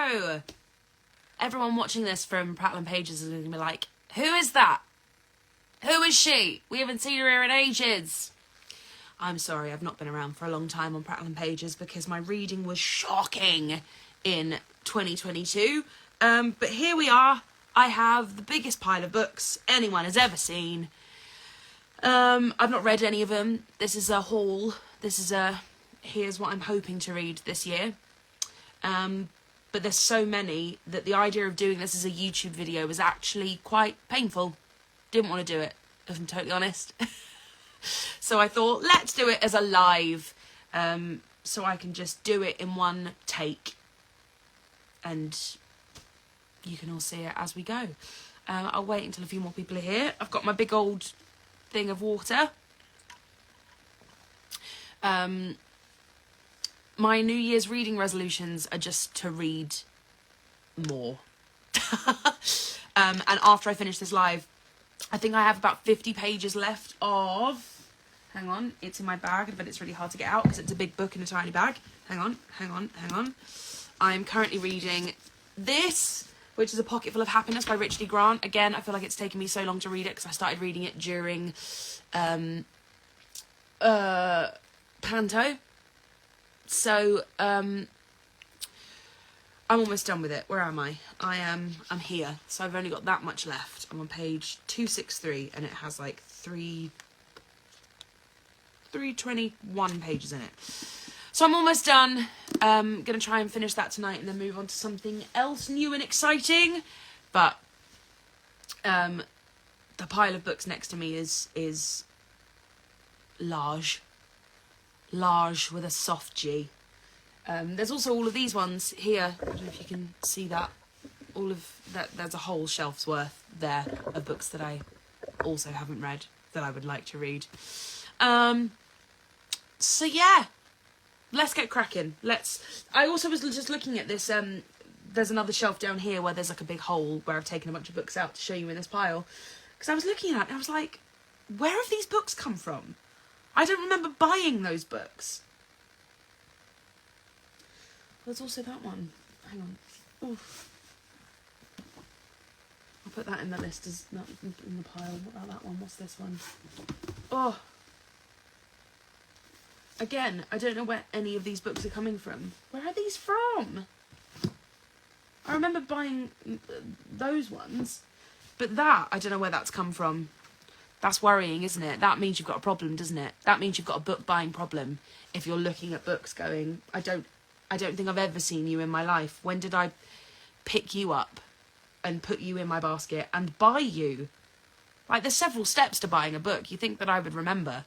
go! Everyone watching this from Prattle and Pages is going to be like, who is that? Who is she? We haven't seen her here in ages. I'm sorry, I've not been around for a long time on Prattle and Pages because my reading was shocking in 2022. But here we are. I have the biggest pile of books anyone has ever seen. I've not read any of them. This is a haul. Here's what I'm hoping to read this year. But there's so many that the idea of doing this as a YouTube video was actually quite painful. Didn't want to do it, if I'm totally honest. So I thought, let's do it as a live, so I can just do it in one take. And you can all see it as we go. I'll wait until a few more people are here. I've got my big old thing of water. My New Year's reading resolutions are just to read more. And after I finish this live, I think I have about 50 pages left of... Hang on, it's in my bag, but it's really hard to get out because it's a big book in a tiny bag. Hang on. I'm currently reading this, which is A Pocket Full of Happiness by Richard E. Grant. Again, I feel like it's taken me so long to read it because I started reading it during Panto. So, I'm almost done with it. Where am I? I'm here. So I've only got that much left. I'm on page 263 and it has like 321 pages in it. So I'm almost done. Gonna try and finish that tonight and then move on to something else new and exciting. But the pile of books next to me is large. Large with a soft G. There's also all of these ones here. I don't know if you can see that. All of that. There's a whole shelf's worth there of books that I also haven't read that I would like to read. So yeah, let's get cracking. I also was just looking at this. There's another shelf down here where there's like a big hole where I've taken a bunch of books out to show you in this pile. Because I was looking at it and I was like, where have these books come from? I don't remember buying those books. There's also that one. Hang on. Oof. I'll put that in the list as not in the pile. What about that one? What's this one? Oh. Again, I don't know where any of these books are coming from. Where are these from? I remember buying those ones. But that, I don't know where that's come from. That's worrying, isn't it? That means you've got a problem, doesn't it? That means you've got a book buying problem. If you're looking at books going, I don't think I've ever seen you in my life. When did I pick you up and put you in my basket and buy you? Like, there's several steps to buying a book. You think that I would remember.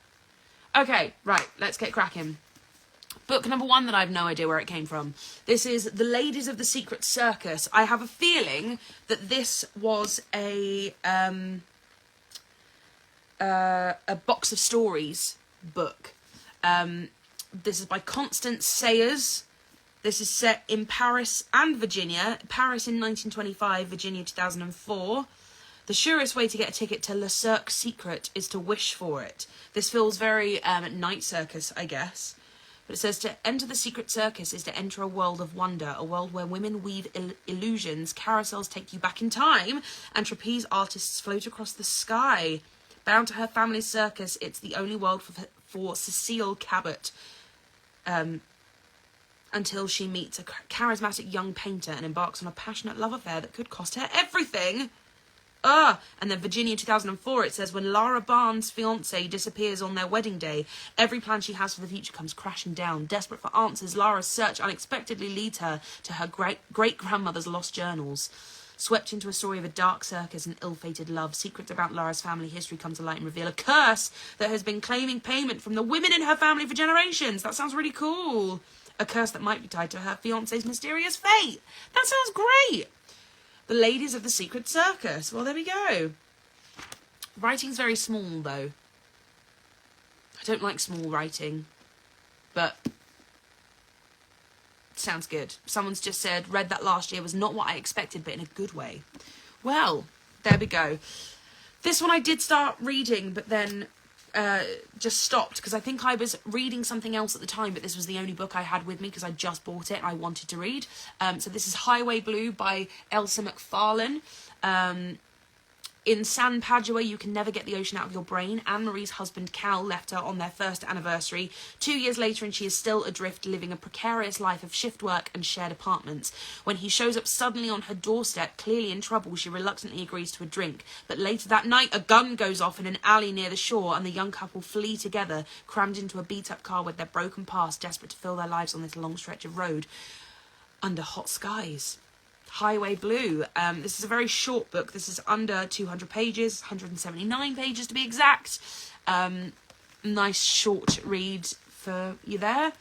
Okay, right, let's get cracking. Book number 1 that I have no idea where it came from. This is The Ladies of the Secret Circus. I have a feeling that this was a box of stories book. This is by Constance Sayers. This is set in Paris and Virginia. Paris in 1925, Virginia 2004. The surest way to get a ticket to Le Cirque Secret is to wish for it. This feels very night circus, I guess. But it says to enter the secret circus is to enter a world of wonder, a world where women weave illusions, carousels take you back in time, and trapeze artists float across the sky. Bound to her family's circus, it's the only world for Cecile Cabot, until she meets a charismatic young painter and embarks on a passionate love affair that could cost her everything. And then Virginia 2004, it says, when Lara Barnes' fiancé disappears on their wedding day, every plan she has for the future comes crashing down. Desperate for answers, Lara's search unexpectedly leads her to her great-grandmother's lost journals. Swept into a story of a dark circus and ill-fated love, secrets about Lara's family history come to light and reveal a curse that has been claiming payment from the women in her family for generations. That sounds really cool. A curse that might be tied to her fiancé's mysterious fate. That sounds great. The Ladies of the Secret Circus. Well, there we go. Writing's very small, though. I don't like small writing, but sounds good. Someone's just said, read that last year, was not what I expected, but in a good way. Well, there we go. This one I did start reading, but then just stopped because I think I was reading something else at the time, but this was the only book I had with me because I just bought it and I wanted to read. So this is Highway Blue by Elsa McFarlane. In San Padua, you can never get the ocean out of your brain. Anne-Marie's husband, Cal, left her on their first anniversary. 2 years later, and she is still adrift, living a precarious life of shift work and shared apartments. When he shows up suddenly on her doorstep, clearly in trouble, she reluctantly agrees to a drink. But later that night, a gun goes off in an alley near the shore, and the young couple flee together, crammed into a beat-up car with their broken past, desperate to fill their lives on this long stretch of road under hot skies. Highway Blue. This is a very short book. This is under 200 pages, 179 pages to be exact. Nice short read for you there.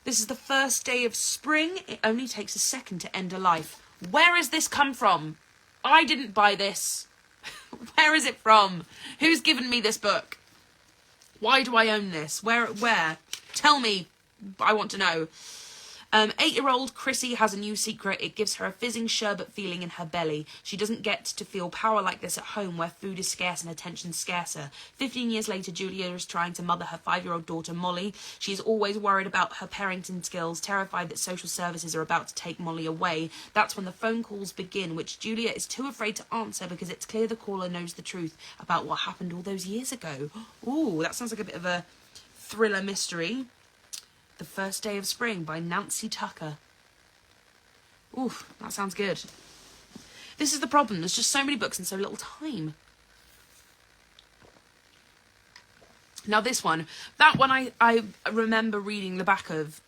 This is the first day of spring. It only takes a second to end a life. Where has this come from? I didn't buy this. Where is it from? Who's given me this book? Why do I own this? Where? Tell me. I want to know. 8-year-old Chrissy has a new secret. It gives her a fizzing sherbet feeling in her belly. She doesn't get to feel power like this at home, where food is scarce and attention scarcer. 15 years later, Julia is trying to mother her 5-year-old daughter, Molly. She is always worried about her parenting skills, terrified that social services are about to take Molly away. That's when the phone calls begin, which Julia is too afraid to answer because it's clear the caller knows the truth about what happened all those years ago. Ooh, that sounds like a bit of a thriller mystery. The First Day of Spring by Nancy Tucker. Oof, that sounds good. This is the problem. There's just so many books and so little time. Now this one. That one I remember reading the back of.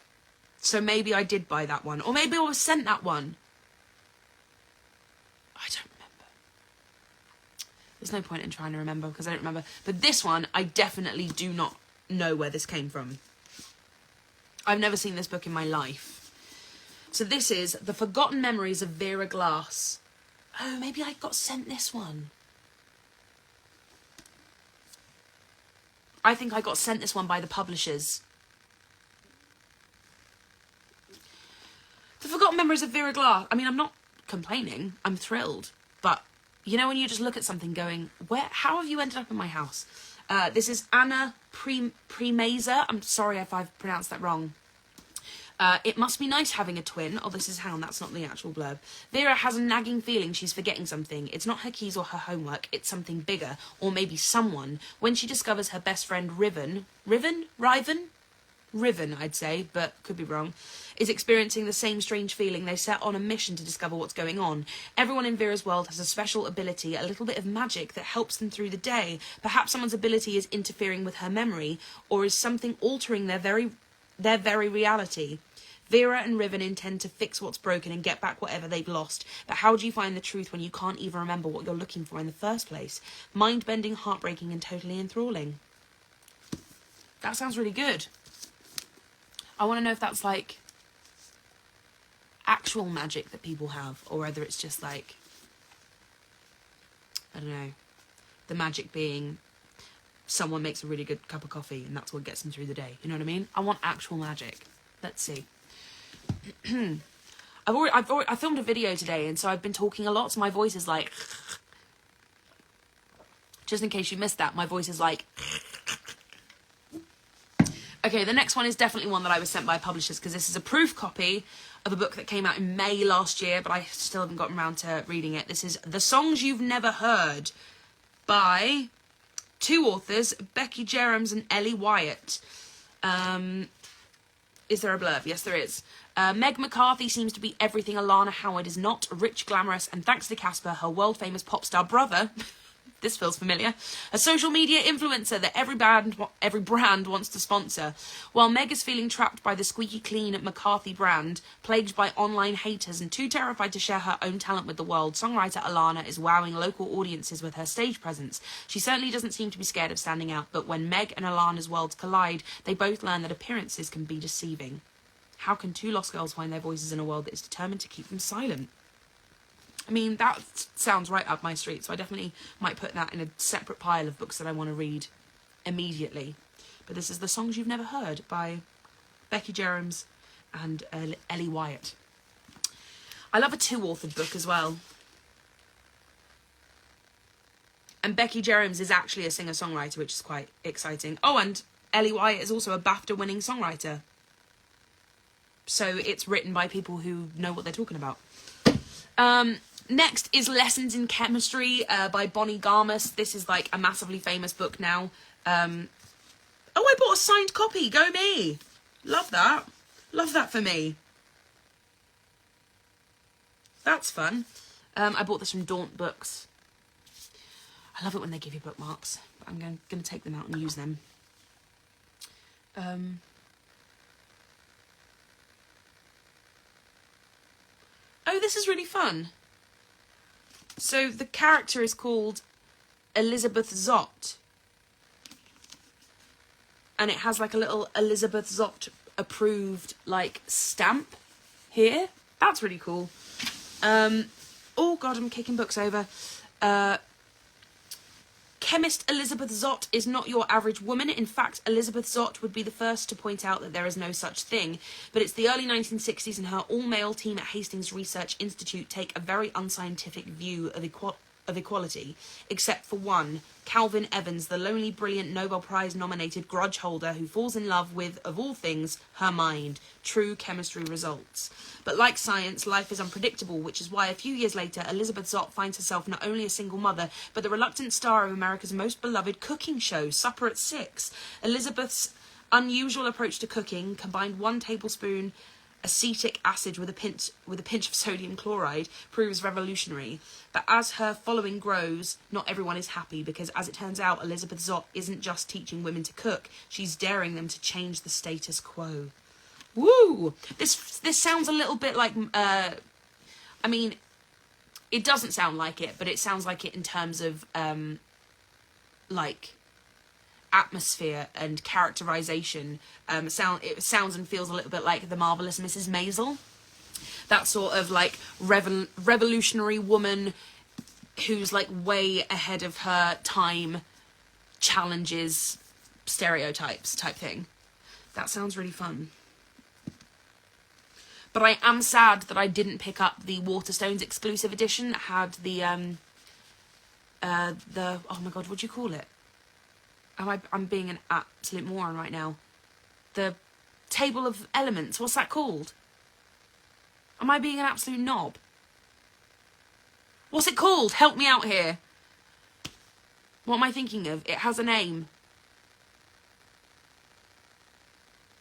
So maybe I did buy that one. Or maybe I was sent that one. I don't remember. There's no point in trying to remember because I don't remember. But this one, I definitely do not know where this came from. I've never seen this book in my life. So this is The Forgotten Memories of Vera Glass. Oh, maybe I got sent this one. I think I got sent this one by the publishers. The Forgotten Memories of Vera Glass. I mean, I'm not complaining. I'm thrilled. But, you know when you just look at something going, how have you ended up in my house? This is Anna Premeza. I'm sorry if I've pronounced that wrong. It must be nice having a twin. Oh, this is Hound. That's not the actual blurb. Vera has a nagging feeling she's forgetting something. It's not her keys or her homework. It's something bigger. Or maybe someone. When she discovers her best friend Riven, I'd say, but could be wrong, is experiencing the same strange feeling, they set on a mission to discover what's going on. Everyone in Vera's world has a special ability, a little bit of magic that helps them through the day. Perhaps someone's ability is interfering with her memory, or is something altering their very reality. Vera and Riven intend to fix what's broken and get back whatever they've lost. But how do you find the truth when you can't even remember what you're looking for in the first place? Mind-bending, heartbreaking, and totally enthralling. That sounds really good. I want to know if that's like actual magic that people have, or whether it's just like, I don't know, the magic being someone makes a really good cup of coffee and that's what gets them through the day. You know what I mean? I want actual magic. Let's see. I filmed a video today, and so I've been talking a lot, so my voice is like, just in case you missed that, my voice is like. Okay, the next one is definitely one that I was sent by publishers, because this is a proof copy of a book that came out in May last year, but I still haven't gotten around to reading it. This is The Songs You've Never Heard by two authors, Becky Jerams and Ellie Wyatt. Is there a blurb? Yes, there is. Meg McCarthy seems to be everything Alana Howard is not, rich, glamorous, and thanks to Casper, her world-famous pop star brother, this feels familiar, a social media influencer that every brand wants to sponsor. While Meg is feeling trapped by the squeaky clean McCarthy brand, plagued by online haters, and too terrified to share her own talent with the world, songwriter Alana is wowing local audiences with her stage presence. She certainly doesn't seem to be scared of standing out, but when Meg and Alana's worlds collide, they both learn that appearances can be deceiving. How can two lost girls find their voices in a world that is determined to keep them silent? I mean, that sounds right up my street, so I definitely might put that in a separate pile of books that I want to read immediately. But this is The Songs You've Never Heard by Becky Jerams and Ellie Wyatt. I love a two-authored book as well. And Becky Jerems is actually a singer-songwriter, which is quite exciting. Oh, and Ellie Wyatt is also a BAFTA-winning songwriter. So it's written by people who know what they're talking about. Next is Lessons in Chemistry by Bonnie Garmus. This is like a massively famous book now. Oh, I bought a signed copy. Go me. Love that. Love that for me. That's fun. I bought this from Daunt Books. I love it when they give you bookmarks. But I'm going to take them out and use them. Oh, this is really fun. So the character is called Elizabeth Zott. And it has like a little Elizabeth Zott approved like stamp here. That's really cool. Oh God, I'm kicking books over. Chemist Elizabeth Zott is not your average woman. In fact, Elizabeth Zott would be the first to point out that there is no such thing. But it's the early 1960s and her all-male team at Hastings Research Institute take a very unscientific view of equality, except for one, Calvin Evans, the lonely, brilliant Nobel Prize-nominated grudge holder who falls in love with, of all things, her mind. True chemistry results. But like science, life is unpredictable, which is why a few years later, Elizabeth Zott finds herself not only a single mother, but the reluctant star of America's most beloved cooking show, Supper at 6. Elizabeth's unusual approach to cooking combined 1 tablespoon acetic acid with a pinch of sodium chloride proves revolutionary. But as her following grows, not everyone is happy, because as it turns out, Elizabeth Zott isn't just teaching women to cook, she's daring them to change the status quo. Woo! This sounds a little bit like, I mean, it doesn't sound like it, but it sounds like it in terms of, like, atmosphere and characterization. It sounds and feels a little bit like The Marvelous Mrs. Maisel. That sort of, like, revolutionary woman who's, like, way ahead of her time, challenges stereotypes type thing. That sounds really fun. But I am sad that I didn't pick up the Waterstones exclusive edition that had the oh my God, what do you call it? I'm being an absolute moron right now. The Table of Elements, what's that called? Am I being an absolute knob? What's it called? Help me out here. What am I thinking of? It has a name.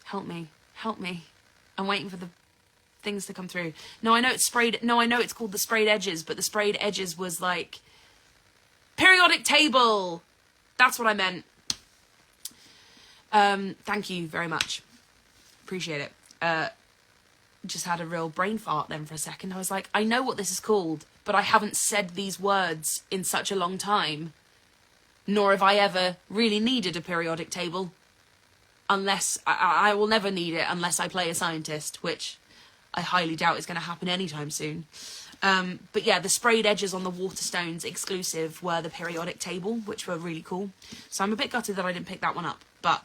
Help me. Help me. I'm waiting for the things to come through. No, I know it's sprayed. No, I know it's called the Sprayed Edges, but the Sprayed Edges was like periodic table. That's what I meant. Thank you very much. Appreciate it. Just had a real brain fart then for a second. I was like, I know what this is called, but I haven't said these words in such a long time. Nor have I ever really needed a periodic table. Unless, I will never need it unless I play a scientist, which I highly doubt is going to happen anytime soon. But yeah, the Sprayed Edges on the Waterstones exclusive were the periodic table, which were really cool. So I'm a bit gutted that I didn't pick that one up, but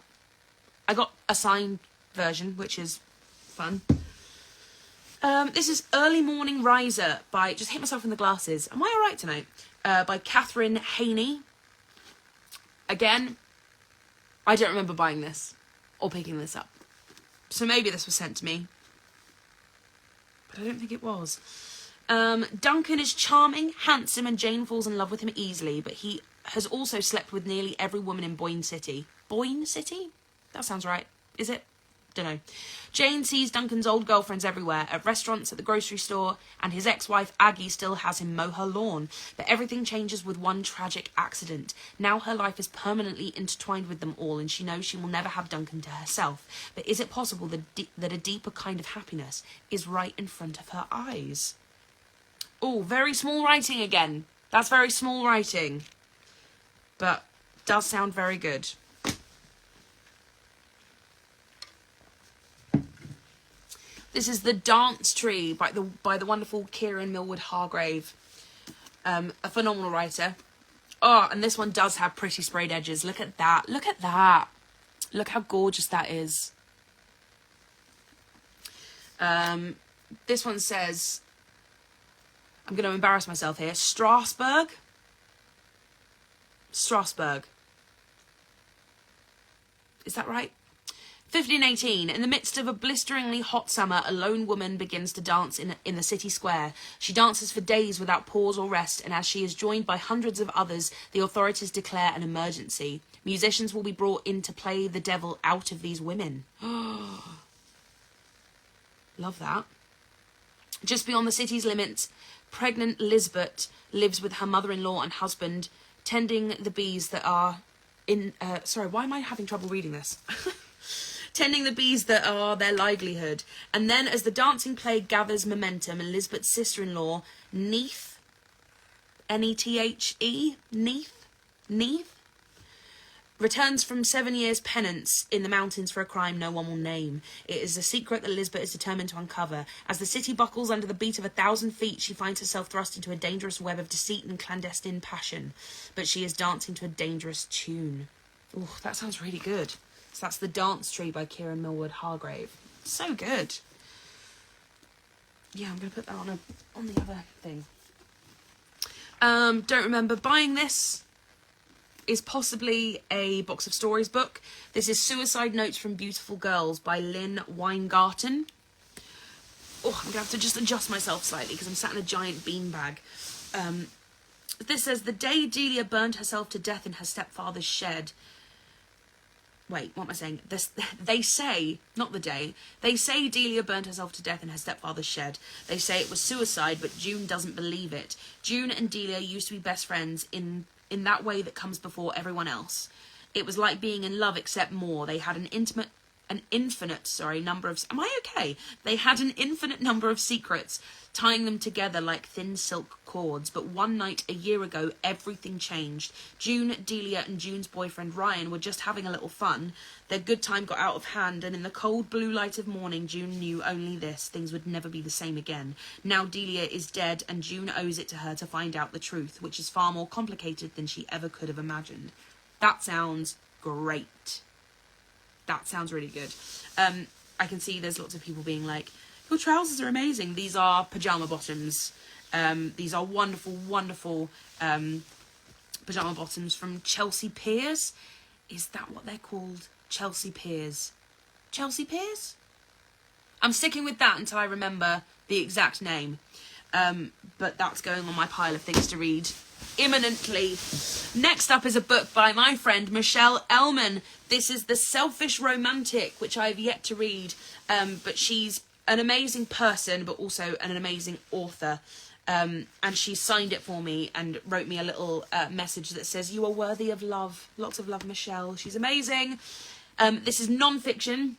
I got a signed version, which is fun. This is Early Morning Riser by, just hit myself in the glasses. Am I alright tonight? By Catherine Haney. Again, I don't remember buying this or picking this up. So maybe this was sent to me. But I don't think it was. Duncan is charming, handsome, and Jane falls in love with him easily, but he has also slept with nearly every woman in Boyne City. Boyne City? That sounds right. Is it? Dunno. Jane sees Duncan's old girlfriends everywhere, at restaurants, at the grocery store, and his ex-wife Aggie still has him mow her lawn. But everything changes with one tragic accident. Now her life is permanently intertwined with them all, and she knows she will never have Duncan to herself. But is it possible that a deeper kind of happiness is right in front of her eyes? Oh, very small writing again. That's very small writing. But does sound very good. This is The Dance Tree by the wonderful Kieran Millwood Hargrave. A phenomenal writer. Oh, and this one does have pretty sprayed edges. Look at that. Look at that. Look how gorgeous that is. This one says, I'm going to embarrass myself here, Strasbourg. Strasbourg. Is that right? 1518. In the midst of a blisteringly hot summer, a lone woman begins to dance in the city square. She dances for days without pause or rest, and as she is joined by hundreds of others, the authorities declare an emergency. Musicians will be brought in to play the devil out of these women. Love that. Just beyond the city's limits, pregnant Lisbeth lives with her mother-in-law and husband, tending the bees that are in... sorry, why am I having trouble reading this? Tending the bees that are their livelihood. And then as the dancing plague gathers momentum, Elizabeth's sister-in-law, Neith, N-E-T-H-E, Neith, returns from 7 years' penance in the mountains for a crime no one will name. It is a secret that Elizabeth is determined to uncover. As the city buckles under the beat of 1,000 feet, she finds herself thrust into a dangerous web of deceit and clandestine passion. But she is dancing to a dangerous tune. Ooh, that sounds really good. So that's The Dance Tree by Kieran Millward Hargrave. So good. Yeah, I'm going to put that on the other thing. Don't remember buying this. Is possibly a Box of Stories book. This is Suicide Notes from Beautiful Girls by Lynn Weingarten. Oh, I'm going to have to just adjust myself slightly because I'm sat in a giant beanbag. This says, the day Delia burned herself to death in her stepfather's shed. Wait, what am I saying? They say, not the day, they say Delia burned herself to death in her stepfather's shed. They say it was suicide, but June doesn't believe it. June and Delia used to be best friends in that way that comes before everyone else. It was like being in love, except more. They had an infinite number of... Am I okay? They had an infinite number of secrets, tying them together like thin silk cords. But one night a year ago, everything changed. June, Delia and June's boyfriend Ryan were just having a little fun. Their good time got out of hand, and in the cold blue light of morning, June knew only this: things would never be the same again. Now Delia is dead, and June owes it to her to find out the truth, which is far more complicated than she ever could have imagined. That sounds great. That sounds really good. I can see there's lots of people being like, your trousers are amazing. These are pyjama bottoms. These are wonderful, wonderful pyjama bottoms from Chelsea Peers. Is that what they're called? Chelsea Peers. Chelsea Peers? I'm sticking with that until I remember the exact name. But that's going on my pile of things to read imminently. Next up is a book by my friend Michelle Elman. This is The Selfish Romantic, which I've yet to read. But she's an amazing person, but also an amazing author. And she signed it for me and wrote me a little message that says, "You are worthy of love. Lots of love, Michelle." She's amazing. This is non-fiction.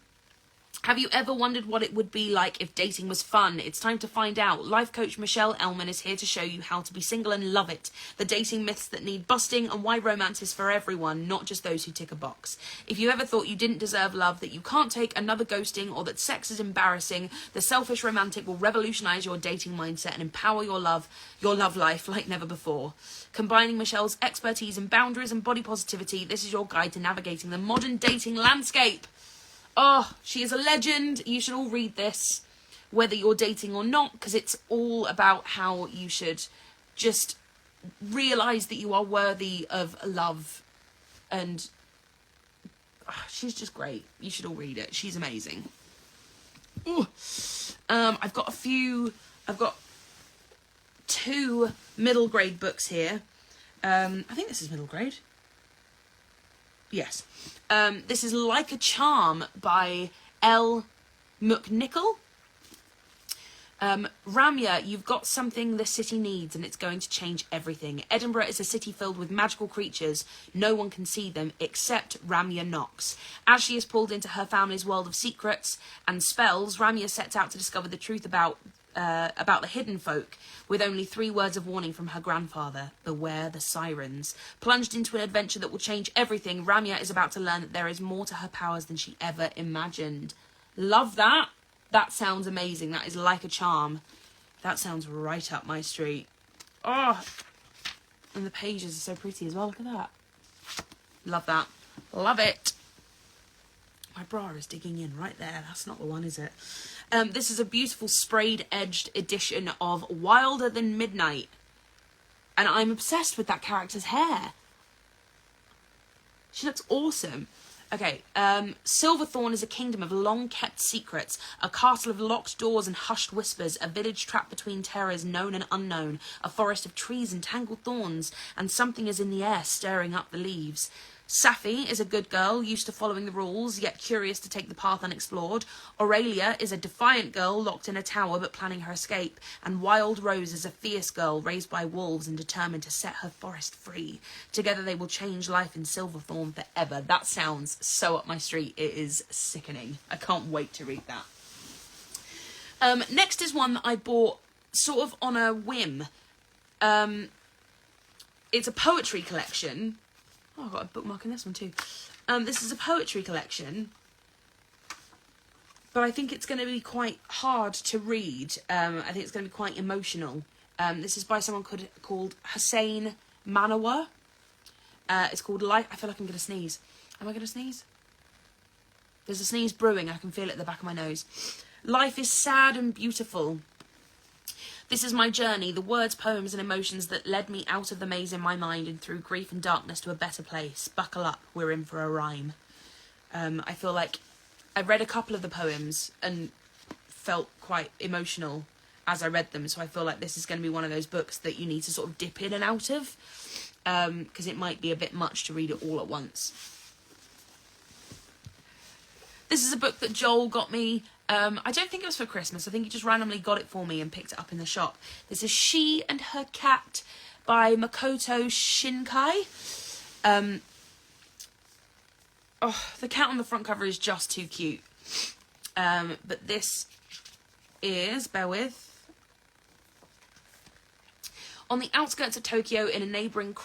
Have you ever wondered what it would be like if dating was fun? It's time to find out. Life coach Michelle Elman is here to show you how to be single and love it. The dating myths that need busting and why romance is for everyone, not just those who tick a box. If you ever thought you didn't deserve love, that you can't take another ghosting, or that sex is embarrassing, The Selfish Romantic will revolutionize your dating mindset and empower your love life like never before. Combining Michelle's expertise in boundaries and body positivity, this is your guide to navigating the modern dating landscape. Oh, she is a legend. You should all read this, whether you're dating or not, because it's all about how you should just realise that you are worthy of love. And she's just great. You should all read it. She's amazing. Ooh. I've got 2 middle grade books here. I think this is middle grade. Yes. This is Like a Charm by L. McNichol. Ramya, you've got something the city needs, and it's going to change everything. Edinburgh is a city filled with magical creatures. No one can see them except Ramya Knox. As she is pulled into her family's world of secrets and spells, Ramya sets out to discover the truth about the hidden folk, with only 3 words of warning from her grandfather: beware the sirens. Plunged into an adventure that will change everything, Ramya is about to learn that there is more to her powers than she ever imagined. Love that. That sounds amazing. That is Like a Charm. That sounds right up my street. Oh, and the pages are so pretty as well. Look at that. Love that. Love it. My bra is digging in right there. That's not the one, is it? This is a beautiful sprayed-edged edition of Wilder Than Midnight. And I'm obsessed with that character's hair. She looks awesome. Okay, Silverthorn is a kingdom of long-kept secrets, a castle of locked doors and hushed whispers, a village trapped between terrors known and unknown, a forest of trees and tangled thorns, and something is in the air stirring up the leaves. Sapphi is a good girl, used to following the rules, yet curious to take the path unexplored. Aurelia is a defiant girl, locked in a tower but planning her escape. And Wild Rose is a fierce girl, raised by wolves and determined to set her forest free. Together they will change life in Silverthorn forever. That sounds so up my street. It is sickening. I can't wait to read that. Next is one that I bought sort of on a whim. It's a poetry collection. Oh, I've got a bookmark in this one too. This is a poetry collection, but I think it's going to be quite hard to read. I think it's going to be quite emotional. This is by someone called Hussein Manawer. It's called Life. I feel like I'm going to sneeze. Am I going to sneeze? There's a sneeze brewing. I can feel it at the back of my nose. Life is sad and beautiful. This is my journey, the words, poems and emotions that led me out of the maze in my mind and through grief and darkness to a better place. Buckle up, we're in for a rhyme. I feel like I read a couple of the poems and felt quite emotional as I read them. So I feel like this is going to be one of those books that you need to sort of dip in and out of, because it might be a bit much to read it all at once. This is a book that Joel got me. I don't think it was for Christmas. I think he just randomly got it for me and picked it up in the shop. This is She and Her Cat by Makoto Shinkai. The cat on the front cover is just too cute. But this is, bear with. On the outskirts of Tokyo, in a neighbouring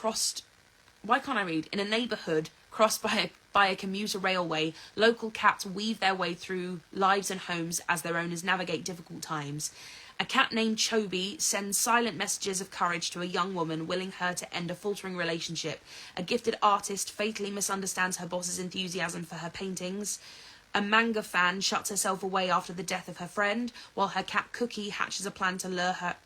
In a neighbourhood crossed by a commuter railway, local cats weave their way through lives and homes as their owners navigate difficult times. A cat named Chobi sends silent messages of courage to a young woman, willing her to end a faltering relationship. A gifted artist fatally misunderstands her boss's enthusiasm for her paintings. A manga fan shuts herself away after the death of her friend, while her cat Cookie hatches a plan to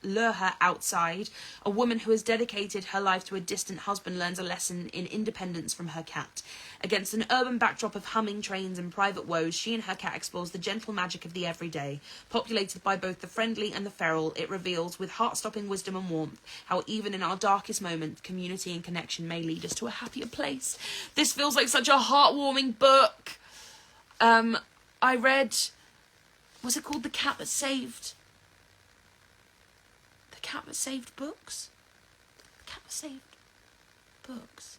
lure her outside. A woman who has dedicated her life to a distant husband learns a lesson in independence from her cat. Against an urban backdrop of humming trains and private woes, She and Her Cat explores the gentle magic of the everyday. Populated by both the friendly and the feral, it reveals, with heart-stopping wisdom and warmth, how even in our darkest moments, community and connection may lead us to a happier place. This feels like such a heartwarming book. I read, was it called The Cat That Saved? The Cat That Saved Books? The Cat That Saved Books.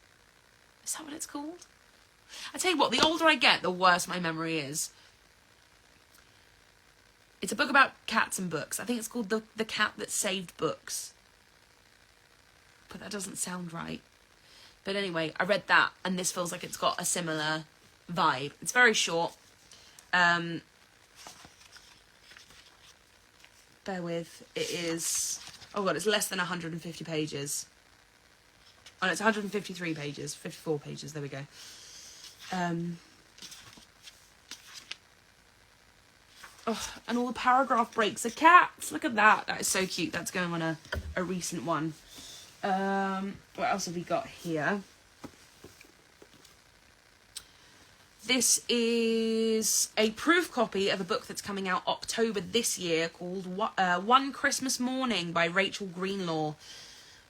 Is that what it's called? I tell you what, the older I get, the worse my memory is. It's a book about cats and books. I think it's called The Cat That Saved Books. But that doesn't sound right. But anyway, I read that, and this feels like it's got a similar vibe. It's very short. Bear with. It is... Oh god, it's less than 150 pages. Oh, no, it's 153 pages. 54 pages. There we go. Oh, and all the paragraph breaks are cats. Look at that. That is so cute. That's going on a recent one. What else have we got here? This is a proof copy of a book that's coming out October this year called One Christmas Morning by Rachel Greenlaw.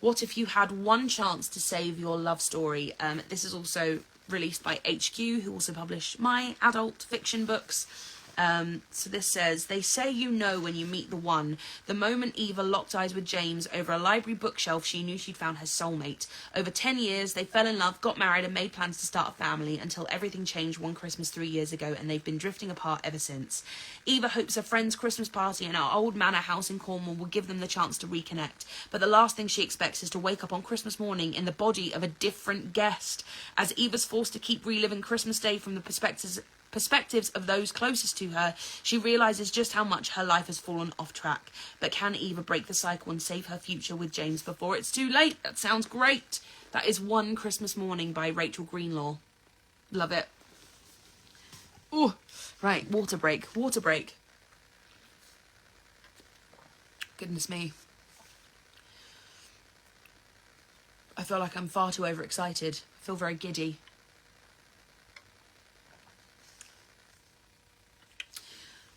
What if you had one chance to save your love story? This is also released by HQ, who also publish my adult fiction books. So this says, they say you know when you meet the one. The moment Eva locked eyes with James over a library bookshelf, she knew she'd found her soulmate. Over 10 years, they fell in love, got married and made plans to start a family until everything changed one Christmas 3 years ago, and they've been drifting apart ever since. Eva hopes a friend's Christmas party in our old manor house in Cornwall will give them the chance to reconnect. But the last thing she expects is to wake up on Christmas morning in the body of a different guest. As Eva's forced to keep reliving Christmas Day from the perspectives of those closest to her, she realises just how much her life has fallen off track. But can Eva break the cycle and save her future with James before it's too late? That sounds great. That is One Christmas Morning by Rachel Greenlaw. Love it. Oh, right, water break. Goodness me. I feel like I'm far too overexcited. I feel very giddy.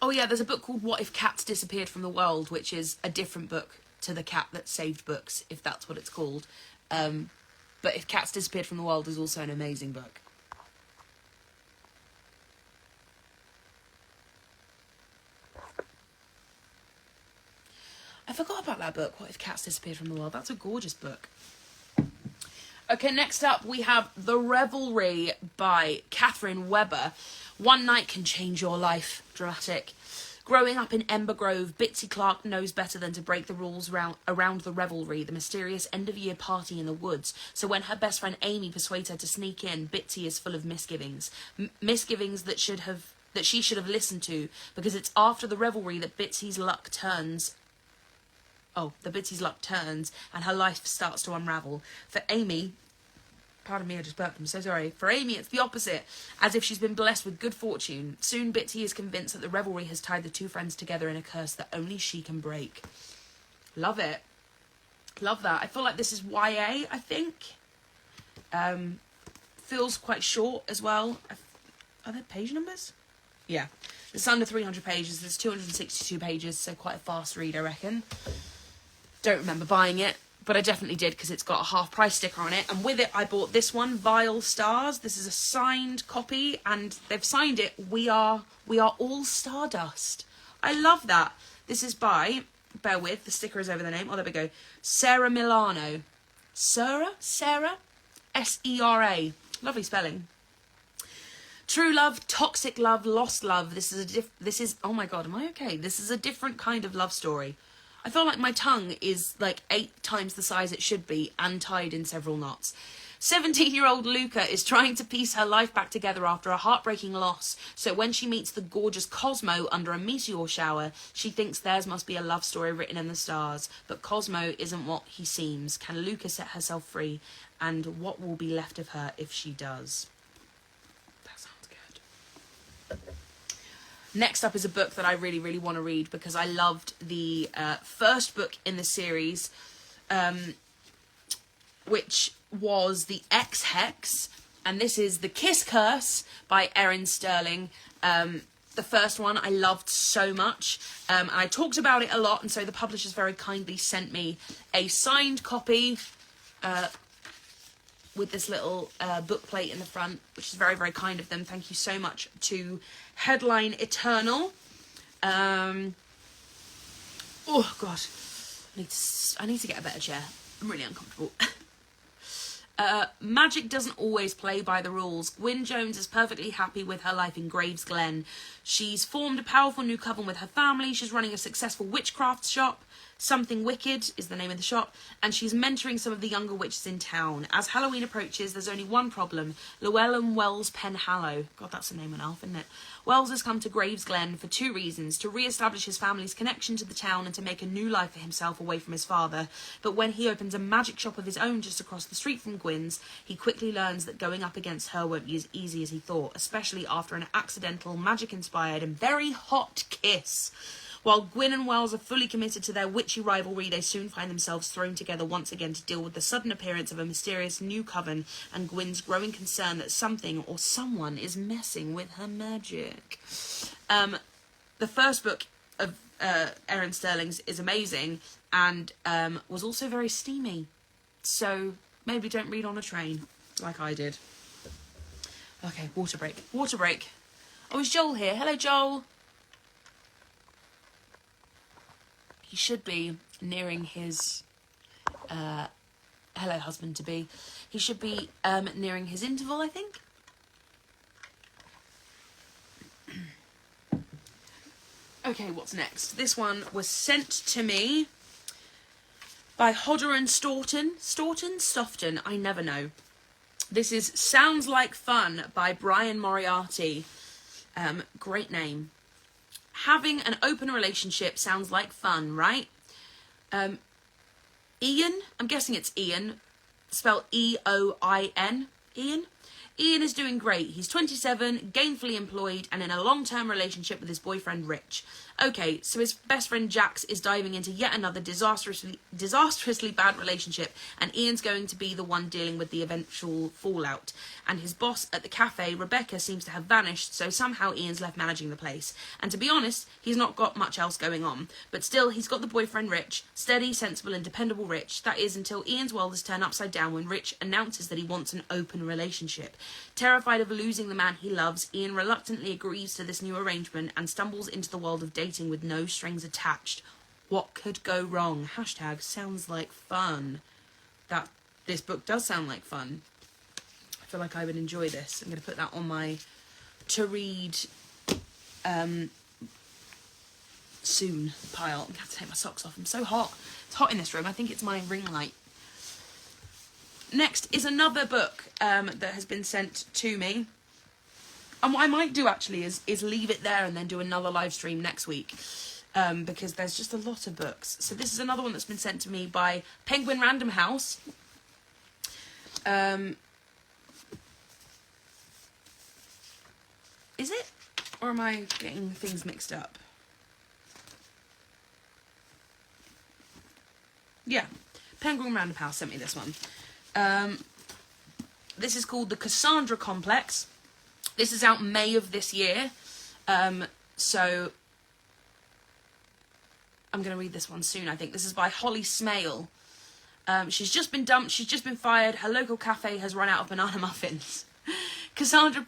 Oh yeah, there's a book called What If Cats Disappeared from the World, which is a different book to The Cat That Saved Books, if that's what it's called. But If Cats Disappeared from the World is also an amazing book. I forgot about that book, What If Cats Disappeared from the World. That's a gorgeous book. Okay, next up we have The Revelry by Catherine Webber. One night can change your life. Dramatic. Growing up in Ember Grove, Bitsy Clark knows better than to break the rules around the Revelry, the mysterious end-of-year party in the woods. So when her best friend Amy persuades her to sneak in, Bitsy is full of misgivings. Misgivings that she should have listened to, because it's after the Revelry that Bitsy's luck turns. Bitsy's luck turns and her life starts to unravel. For Amy, pardon me, I just burped, I'm so sorry. For Amy, it's the opposite, as if she's been blessed with good fortune. Soon, Bitsy is convinced that the Revelry has tied the two friends together in a curse that only she can break. Love it. Love that. I feel like this is YA, I think. Feels quite short as well. Are there page numbers? Yeah. It's under 300 pages. There's 262 pages, so quite a fast read, I reckon. Don't remember buying it, but I definitely did because it's got a half price sticker on it. And with it, I bought this one, Vile Stars. This is a signed copy, and they've signed it, We are all Stardust. I love that. This is by, bear with, the sticker is over the name. Oh, there we go. Sarah Milano. Sarah? S-E-R-A. Lovely spelling. True love, toxic love, lost love. This is oh my god, am I okay? This is a different kind of love story. I feel like my tongue is like 8 times the size it should be and tied in several knots. 17-year-old Luca is trying to piece her life back together after a heartbreaking loss. So when she meets the gorgeous Cosmo under a meteor shower, she thinks theirs must be a love story written in the stars. But Cosmo isn't what he seems. Can Luca set herself free? And what will be left of her if she does? Next up is a book that I really, really want to read because I loved the first book in the series, which was The X-Hex, and this is The Kiss Curse by Erin Sterling. The first one I loved so much, and I talked about it a lot, and so the publishers very kindly sent me a signed copy with this little book plate in the front, which is very, very kind of them. Thank you so much to Headline Eternal. Oh god, I need to get a better chair. I'm really uncomfortable. Magic doesn't always play by the rules. Gwyn Jones is perfectly happy with her life in Graves Glen. She's formed a powerful new coven with her family. She's running a successful witchcraft shop. Something Wicked is the name of the shop, and she's mentoring some of the younger witches in town. As Halloween approaches, there's only one problem. Llewellyn Wells Penhallow. God, that's the name of an elf, isn't it? Wells has come to Graves Glen for 2 reasons: to re-establish his family's connection to the town and to make a new life for himself away from his father. But when he opens a magic shop of his own just across the street from Gwyn's, he quickly learns that going up against her won't be as easy as he thought, especially after an accidental, magic-inspired and very hot kiss. While Gwyn and Wells are fully committed to their witchy rivalry, they soon find themselves thrown together once again to deal with the sudden appearance of a mysterious new coven and Gwyn's growing concern that something or someone is messing with her magic. The first book of Erin Sterling's is amazing and was also very steamy. So maybe don't read on a train like I did. Okay, water break. Water break. Oh, is Joel here? Hello, Joel. He should be nearing his, hello husband-to-be. He should be nearing his interval, I think. Okay, what's next? This one was sent to me by Hodder and Stoughton. Stoughton? I never know. This is Sounds Like Fun by Brian Moriarty. Great name. Having an open relationship sounds like fun, right? Ian, I'm guessing it's Ian, spelled E-O-I-N, Ian, Ian is doing great. He's 27, gainfully employed, and in a long-term relationship with his boyfriend Rich. Okay, so his best friend Jax is diving into yet another disastrously bad relationship, and Ian's going to be the one dealing with the eventual fallout. And his boss at the cafe, Rebecca, seems to have vanished, so somehow Ian's left managing the place. And to be honest, he's not got much else going on. But still, he's got the boyfriend Rich, steady, sensible, and dependable Rich. That is until Ian's world is turned upside down when Rich announces that he wants an open relationship. Terrified of losing the man he loves, Ian reluctantly agrees to this new arrangement and stumbles into the world of dating with no strings attached. What could go wrong? Hashtag sounds like fun. This book does sound like fun. I feel like I would enjoy this. I'm going to put that on my to read soon pile. I'm going to have to take my socks off. I'm so hot. It's hot in this room. I think it's my ring light. Next is another book that has been sent to me. And what I might do actually is leave it there and then do another live stream next week. Because there's just a lot of books. So this is another one that's been sent to me by Penguin Random House. Is it? Or am I getting things mixed up? Yeah. Penguin Random House sent me this one. This is called The Cassandra Complex. This is out May of this year. So I'm going to read this one soon, I think. This is by Holly Smale. She's just been dumped. She's just been fired. Her local cafe has run out of banana muffins. Cassandra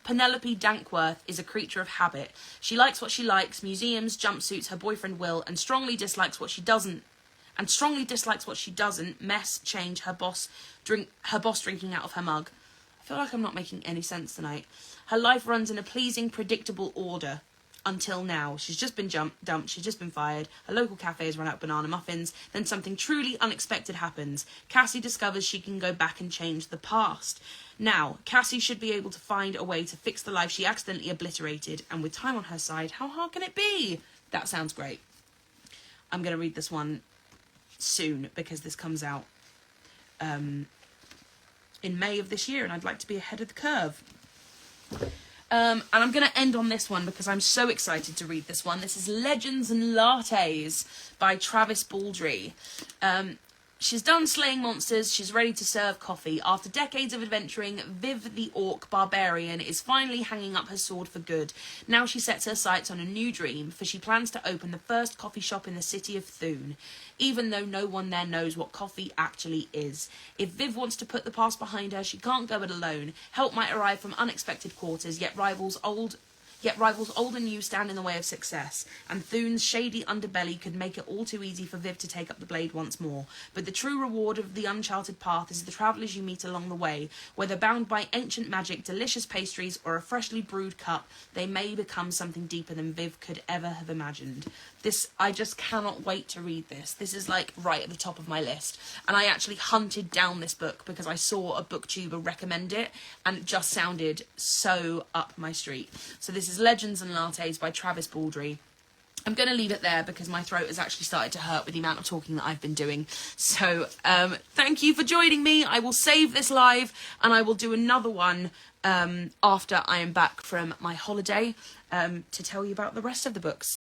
Penelope Dankworth is a creature of habit. She likes what she likes, museums, jumpsuits, her boyfriend Will, and strongly dislikes what she doesn't. Mess, change, her boss drinking out of her mug. I feel like I'm not making any sense tonight. Her life runs in a pleasing, predictable order. Until now. She's just been dumped, she's just been fired, her local cafe has run out of banana muffins, then something truly unexpected happens. Cassie discovers she can go back and change the past. Now, Cassie should be able to find a way to fix the life she accidentally obliterated, and with time on her side, how hard can it be? That sounds great. I'm going to read this one soon, because this comes out in May of this year, and I'd like to be ahead of the curve. And I'm going to end on this one because I'm so excited to read this one. This is Legends and Lattes by Travis Baldry. She's done slaying monsters. She's ready to serve coffee. After decades of adventuring, Viv the Orc Barbarian is finally hanging up her sword for good. Now she sets her sights on a new dream, for she plans to open the first coffee shop in the city of Thune, even though no one there knows what coffee actually is. If Viv wants to put the past behind her, she can't go it alone. Help might arrive from unexpected quarters, yet rivals old and new stand in the way of success, and Thune's shady underbelly could make it all too easy for Viv to take up the blade once more. But the true reward of the uncharted path is the travellers you meet along the way. Whether bound by ancient magic, delicious pastries, or a freshly brewed cup, they may become something deeper than Viv could ever have imagined. I just cannot wait to read this. This is like right at the top of my list. And I actually hunted down this book because I saw a booktuber recommend it and it just sounded so up my street. So this is Legends and Lattes by Travis Baldry. I'm going to leave it there because my throat has actually started to hurt with the amount of talking that I've been doing. So thank you for joining me. I will save this live and I will do another one after I am back from my holiday to tell you about the rest of the books.